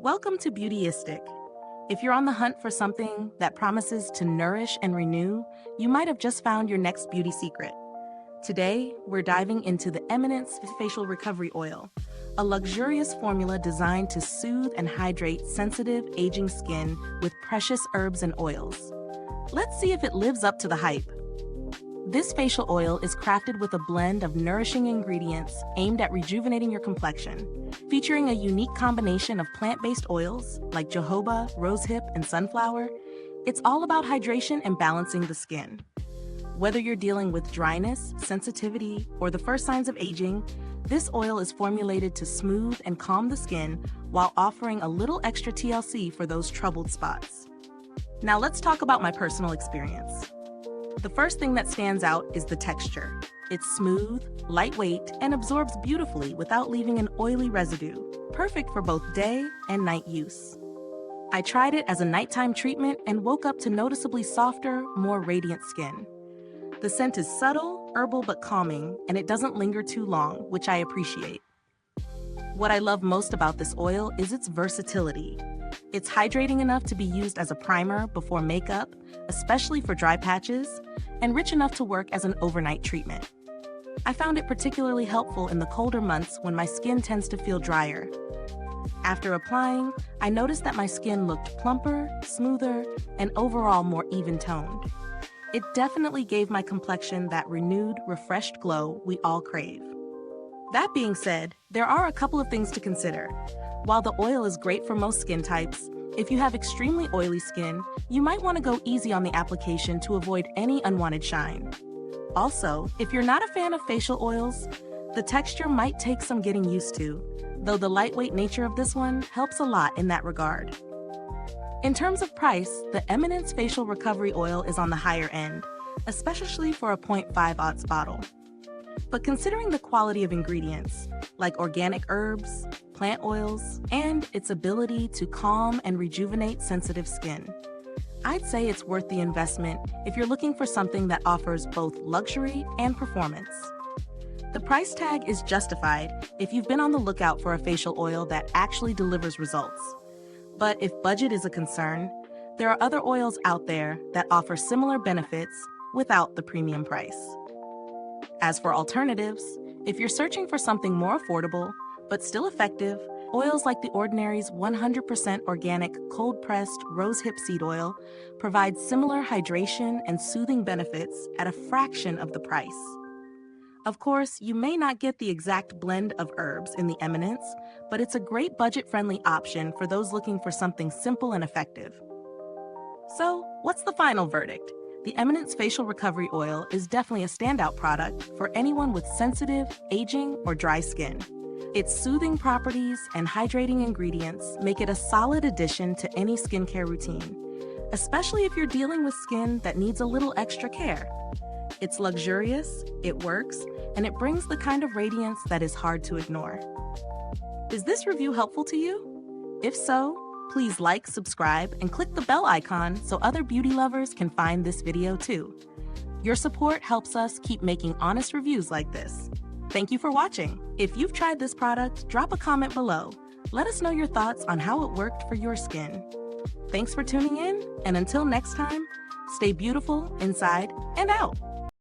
Welcome to Beautyistic. If you're on the hunt for something that promises to nourish and renew, you might have just found your next beauty secret. Today, we're diving into the Eminence Facial Recovery Oil, a luxurious formula designed to soothe and hydrate sensitive, aging skin with precious herbs and oils. Let's see if it lives up to the hype. This facial oil is crafted with a blend of nourishing ingredients aimed at rejuvenating your complexion, featuring a unique combination of plant-based oils like jojoba, rosehip, and sunflower. It's all about hydration and balancing the skin. Whether you're dealing with dryness, sensitivity, or the first signs of aging, this oil is formulated to smooth and calm the skin while offering a little extra TLC for those troubled spots. Now let's talk about my personal experience. The first thing that stands out is the texture. It's smooth, lightweight, and absorbs beautifully without leaving an oily residue, perfect for both day and night use. I tried it as a nighttime treatment and woke up to noticeably softer, more radiant skin. The scent is subtle, herbal, but calming, and it doesn't linger too long, which I appreciate. What I love most about this oil is its versatility. It's hydrating enough to be used as a primer before makeup, especially for dry patches, and rich enough to work as an overnight treatment. I found it particularly helpful in the colder months when my skin tends to feel drier. After applying, I noticed that my skin looked plumper, smoother, and overall more even-toned. It definitely gave my complexion that renewed, refreshed glow we all crave. That being said, there are a couple of things to consider. While the oil is great for most skin types, if you have extremely oily skin, you might want to go easy on the application to avoid any unwanted shine. Also, if you're not a fan of facial oils, the texture might take some getting used to, though the lightweight nature of this one helps a lot in that regard. In terms of price, the Eminence Facial Recovery Oil is on the higher end, especially for a 0.5 bottle. But considering the quality of ingredients, like organic herbs, plant oils, and its ability to calm and rejuvenate sensitive skin, I'd say it's worth the investment if you're looking for something that offers both luxury and performance. The price tag is justified if you've been on the lookout for a facial oil that actually delivers results. But if budget is a concern, there are other oils out there that offer similar benefits without the premium price. As for alternatives, if you're searching for something more affordable, but still effective, oils like The Ordinary's 100% organic cold-pressed rosehip seed oil provide similar hydration and soothing benefits at a fraction of the price. Of course, you may not get the exact blend of herbs in the Eminence, but it's a great budget-friendly option for those looking for something simple and effective. So, what's the final verdict? The Eminence Facial Recovery Oil is definitely a standout product for anyone with sensitive, aging, or dry skin. Its soothing properties and hydrating ingredients make it a solid addition to any skincare routine, especially if you're dealing with skin that needs a little extra care. It's luxurious, it works, and it brings the kind of radiance that is hard to ignore. Is this review helpful to you? If so, please like, subscribe, and click the bell icon so other beauty lovers can find this video too. Your support helps us keep making honest reviews like this. Thank you for watching. If you've tried this product, drop a comment below. Let us know your thoughts on how it worked for your skin. Thanks for tuning in, and until next time, stay beautiful inside and out.